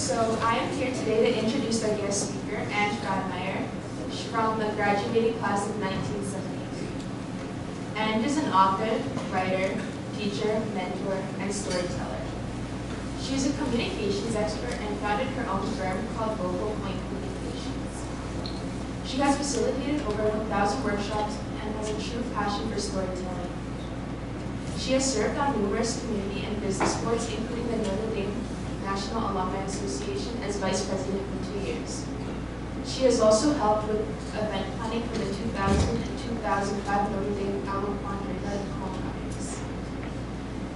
So I am here today to introduce our guest speaker, Ange Frymire, from the graduating class of 1973. Ange is an author, writer, teacher, mentor, and storyteller. She is a communications expert and founded her own firm called Vocal Point Communications. She has facilitated over 1,000 workshops and has a true passion for storytelling. She has served on numerous community and business boards, including the Notre Dame National Alumni Association as vice president for 2 years. She has also helped with event planning for the 2000 and 2005 Notre Dame Allapodreda homecomings.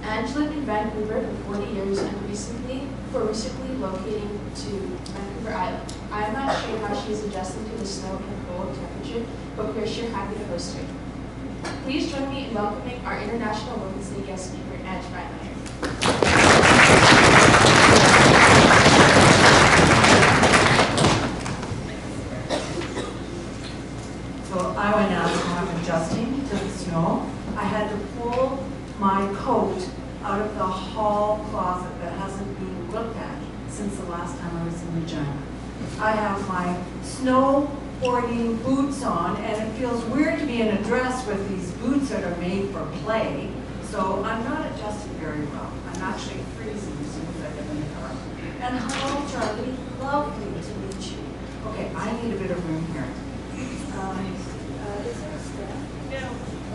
Ange lived in Vancouver for 40 years and recently locating to Vancouver Island. I am not sure how she is adjusting to the snow and cold temperature, but we are sure happy to host her. Please join me in welcoming our International Women's Day guest speaker, Ange Frymire. So I went out and I'm adjusting to the snow. I had to pull my coat out of the hall closet that hasn't been looked at since the last time I was in Regina. I have my snowboarding boots on, and it feels weird to be in a dress with these boots that are made for play, so I'm not adjusting very well. I'm actually freezing as soon as I get in the car. And hello, Charlie. Lovely to meet you. Okay, I need a bit of room here. Is there a step? No.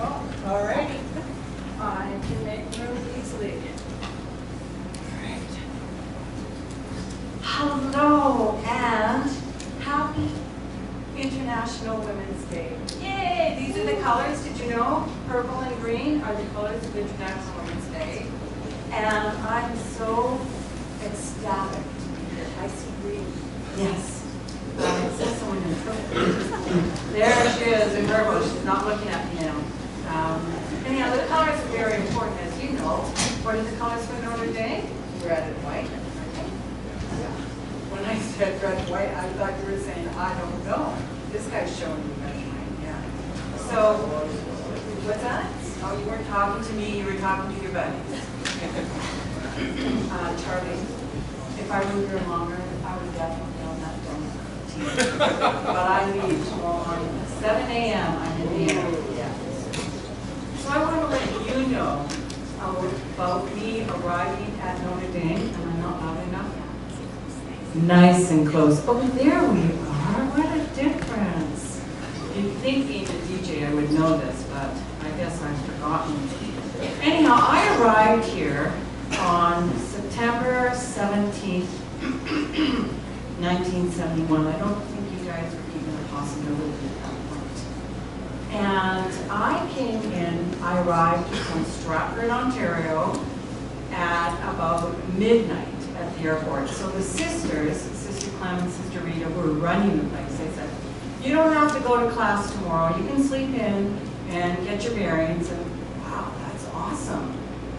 Oh, all righty. I can make room easily again. Hello, and happy International Women's Day. Yay! These are the colors, did you know? Purple and green are the colors of International Women's Day. And I'm so ecstatic to be here. I see green. Yes. It says someone in purple. There she is in purple. She's not looking at me now. Anyhow, the colors are very important, as you know. What are the colors for Notre Dame? Red and white. When I said red and white, I thought you were saying, I don't know. This guy's showing me red and white, yeah. So, what's that? Oh, you weren't talking to me, you were talking to your buddies. Charlie, if I were here longer, I would definitely on that donut team. But I leave tomorrow morning at 7 a.m. I'm in the air. So I want to let you know about me arriving at Notre Dame, and I'm not loud enough. Nice and close. Oh, there we are. What a difference. You'd think being a DJ I would know this, but I guess I've forgotten. Anyhow, I arrived here on September 17th, 1971. I don't think you guys were even a possibility at that point. And I arrived from Stratford, Ontario at about midnight at the airport. So the sisters, Sister Clem and Sister Rita, were running the place. They said, you don't have to go to class tomorrow. You can sleep in and get your bearings. And wow, that's awesome.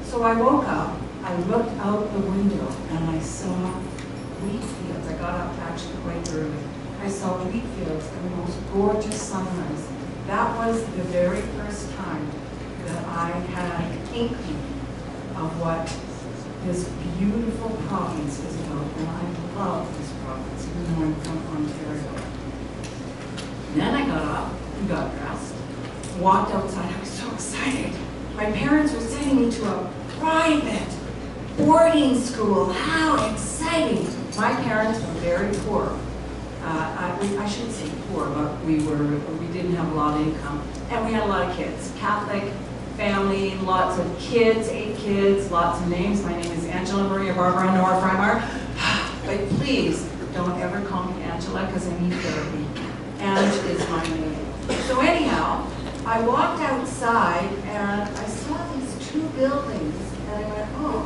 So I woke up, I looked out the window, and I saw wheat fields. I got up actually quite early. I saw wheat fields and the most gorgeous sunrise. That was the very first time that I had an inkling of what this beautiful province is about, and I love this province, even though I'm from Ontario. Then I got up and got dressed, walked outside. I was so excited. My parents were sending me to a private boarding school. How exciting! My parents were very poor. I shouldn't say poor, but we didn't have a lot of income, and we had a lot of kids. Catholic family, lots of kids, 8 kids, lots of names. My name is Angela Maria Barbara Nora Frymire. But please don't ever call me Angela because I need therapy. Ange is my name. So anyhow, I walked outside and I saw these 2 buildings, and I went, oh,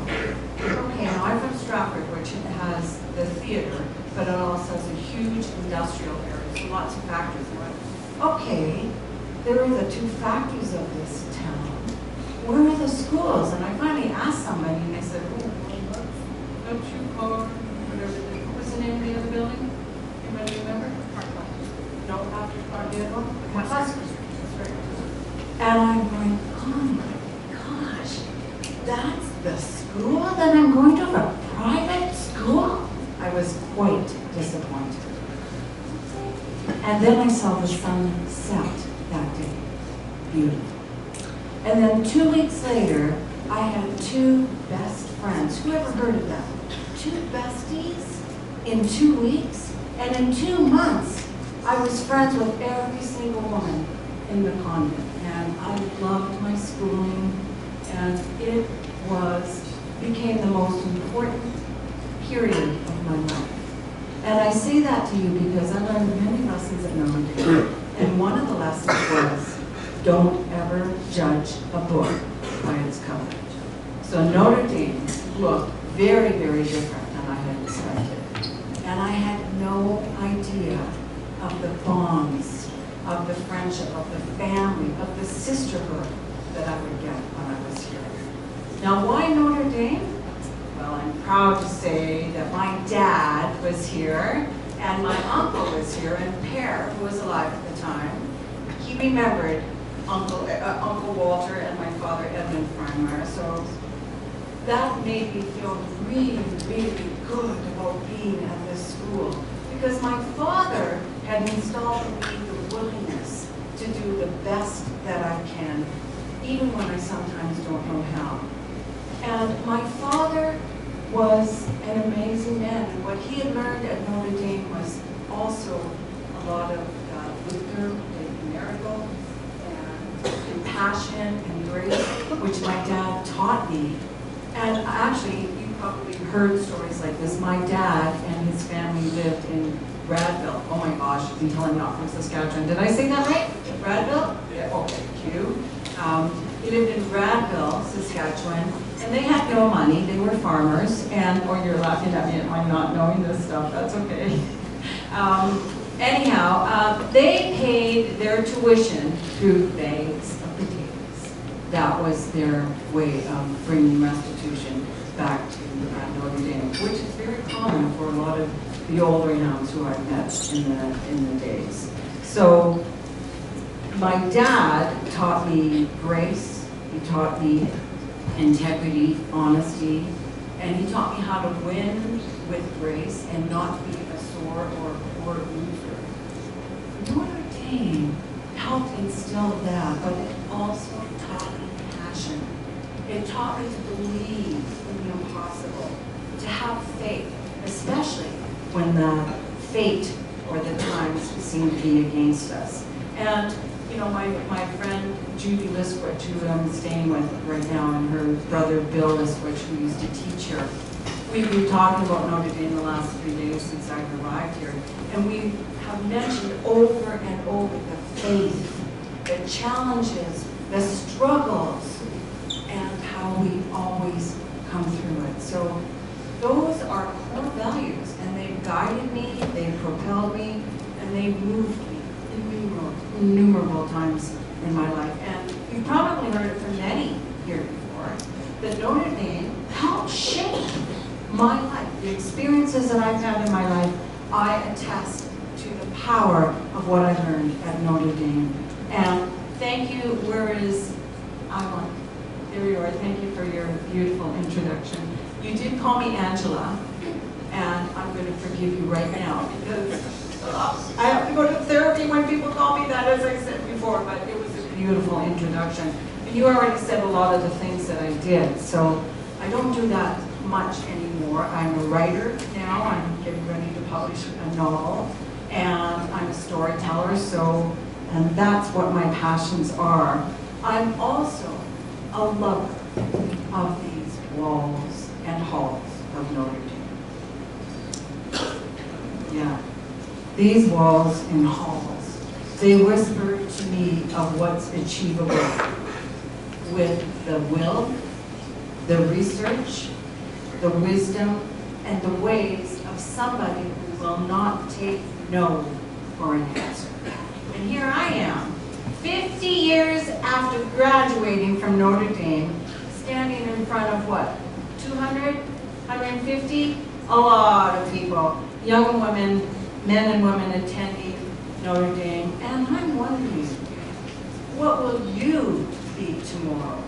okay, now I'm from Stratford, which has the theater, but it also has a huge industrial area, so lots of factories. I went, okay, there are the 2 factories of this town. Where are the schools? And I finally asked somebody, and they said, oh, don't you call, whatever, what was the name of the other building? Anybody remember? No, after Cardiaco? And I'm going, oh my gosh, that's the school that I'm going to, a private school? I was And then I saw the sun set that day. Beautiful. And then 2 weeks later, I had 2 best friends. Who ever heard of that? 2 besties in 2 weeks? And in 2 months, I was friends with every single woman in the convent. And I loved my schooling, and it became the most important period of my life. And I say that to you because I learned many lessons at Notre Dame. And one of the lessons was, don't ever judge a book by its cover. So Notre Dame looked very, very different than I had expected. And I had no idea of the bonds, of the friendship, of the family, of the sisterhood that I would get when I was here. Now, why Notre Dame? Well, I'm proud to say that my dad was here, and my uncle was here, and Per, who was alive at the time, he remembered Uncle Walter and my father, Edmund Frymire. So that made me feel really, really good about being at this school, because my father had installed in me the willingness to do the best that I can, even when I sometimes don't know how. And my father was an amazing man, and what he had learned at Notre Dame was also a lot of Luther, miracle, and compassion and grace, which my dad taught me. And actually, you probably heard stories like this. My dad and his family lived in Bradville. Oh my gosh, you've been telling me not from Saskatchewan. Did I say that right? Bradville? Yeah. Okay, Q. He lived in Bradville, Saskatchewan, and they had no money. They were farmers, and, or you're laughing at me at my not knowing this stuff, that's okay. Anyhow, they paid their tuition through bags of potatoes. That was their way of bringing restitution back to Notre Dame, which is very common for a lot of the old renounds who I've met in the days. So my dad taught me grace, he taught me integrity, honesty, and he taught me how to win with grace and not be a sore or poor loser. Notre Dame helped instill that, but it also taught me passion. It taught me to believe in the impossible, to have faith, especially when the fate or the times seem to be against us. And you know, my friend Judy Liswich, who I'm staying with right now, and her brother Bill Liswich, who used to teach her, we've been talking about Notre Dame the last 3 days since I've arrived here, and we have mentioned over and over the faith, the challenges, the struggles, and how we always come through it. So those are core values, and they've guided me, they've propelled me, and they've moved me innumerable times in my life. And you've probably heard it from many here before, that Notre Dame helped shape my life. The experiences that I've had in my life, I attest to the power of what I learned at Notre Dame. And thank you, where is Alma? There you are. Thank you for your beautiful introduction. You did call me Angela, and I'm going to forgive you right now, because I have to go to therapy when people call me that, as I said before, but it was a beautiful introduction. And you already said a lot of the things that I did, so I don't do that much anymore. I'm a writer now. I'm getting ready to publish a novel, and I'm a storyteller, and that's what my passions are. I'm also a lover of these walls and halls of Notre Dame. Yeah. These walls and halls, they whisper to me of what's achievable with the will, the research, the wisdom, and the ways of somebody who will not take no for an answer. And here I am, 50 years after graduating from Notre Dame, standing in front of what, 200, 150? A lot of people, young women, men and women attending Notre Dame, and I'm wondering, what will you be tomorrow,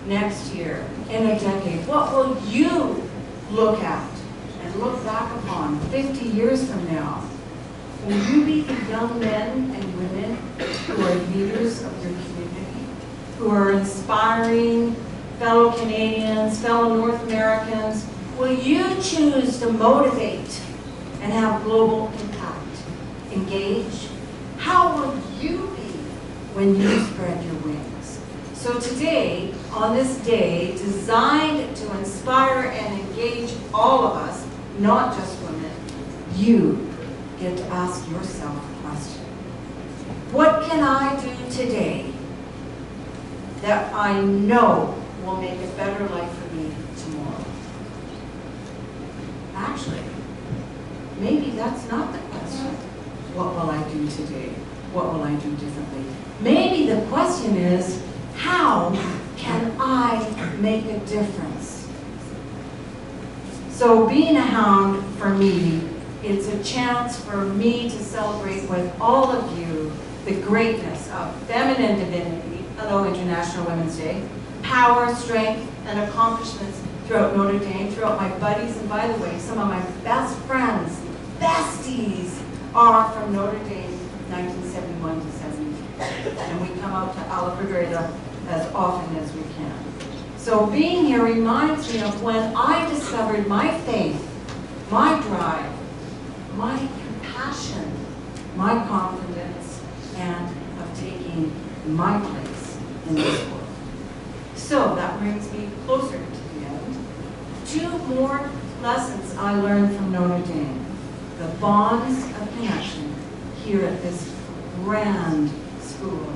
next year, in a decade? What will you look at and look back upon 50 years from now? Will you be the young men and women who are leaders of your community, who are inspiring fellow Canadians, fellow North Americans? Will you choose to motivate and have global impact? Engage? How will you be when you spread your wings? So today, on this day, designed to inspire and engage all of us, not just women, you get to ask yourself a question. What can I do today that I know will make a better life for me tomorrow? Actually, maybe that's not the question. What will I do today? What will I do differently? Maybe the question is, how can I make a difference? So being a hound for me, it's a chance for me to celebrate with all of you the greatness of feminine divinity, hello International Women's Day, power, strength, and accomplishments throughout Notre Dame, throughout my buddies, and by the way, some of my best friends, besties, are from Notre Dame, 1971 to 73. And we come out to Allapodreda as often as we can. So being here reminds me of when I discovered my faith, my drive, my compassion, my confidence, and of taking my place in this world. So that brings me closer to the end. 2 more lessons I learned from Notre Dame. The bonds of connection here at this grand school.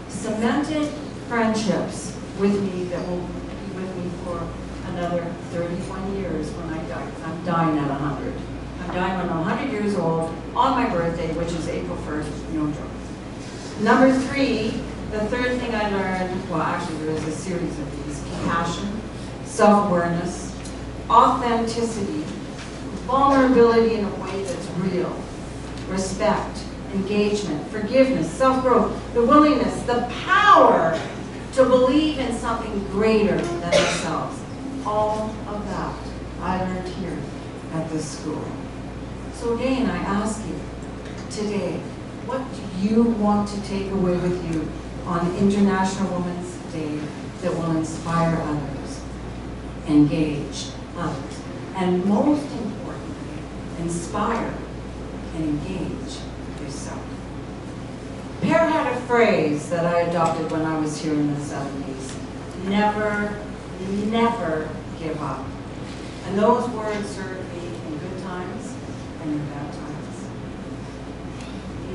Cemented friendships with me that will be with me for another 31 years when I die. I'm dying at 100. I'm dying when I'm 100 years old on my birthday, which is April 1st, no joke. Number 3, the third thing I learned, well actually there is a series of these, compassion, self-awareness, authenticity, vulnerability in a way that's real, respect, engagement, forgiveness, self-growth, the willingness, the power to believe in something greater than ourselves. All of that I learned here at this school. So again, I ask you today, what do you want to take away with you on International Women's Day that will inspire others, engage others, and most importantly, inspire and engage yourself? Pear had a phrase that I adopted when I was here in the 70s. Never, never give up. And those words served me in good times and in bad times.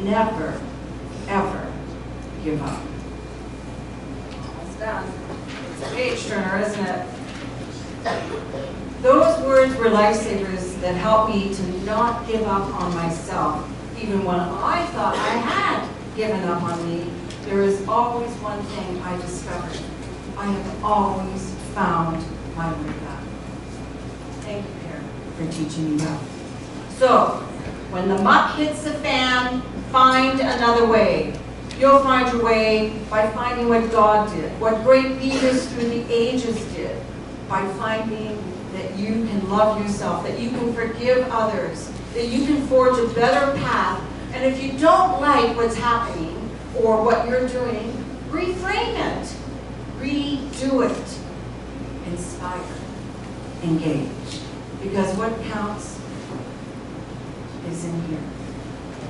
Never, ever give up. Almost done. It's a page turner, isn't it? Those words were lifesavers that helped me to not give up on myself. Even when I thought I had given up on me, there is always one thing I discovered. I have always found my way back. Thank you, Pear, for teaching me that. So, when the muck hits the fan, find another way. You'll find your way by finding what God did, what great leaders through the ages did, by finding that you can love yourself, that you can forgive others, that you can forge a better path. And if you don't like what's happening or what you're doing, reframe it, redo it, inspire, engage. Because what counts is in here.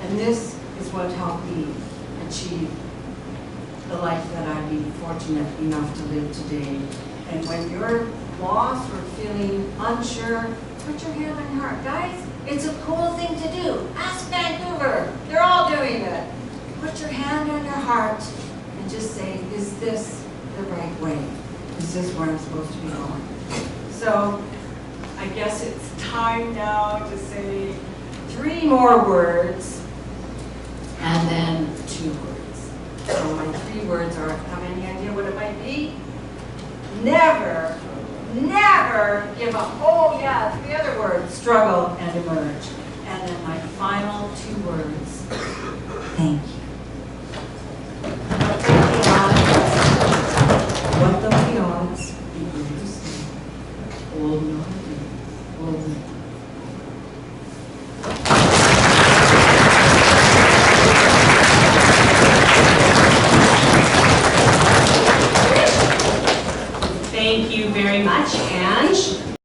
And this is what helped me achieve the life that I've been fortunate enough to live today. And when you're lost or feeling unsure, put your hand on your heart. Guys, it's a cool thing to do. Ask Vancouver. They're all doing it. Put your hand on your heart and just say, is this the right way? Is this where I'm supposed to be going? So I guess it's time now to say 3 more words and then 2 words. So my 3 words are, have any idea what it might be? Never, never give up. Oh yeah, 3 other words, struggle and emerge. And then my final 2 words, thank you. What though the odds be great to stay, old Notre Dame, old you very much, Ange.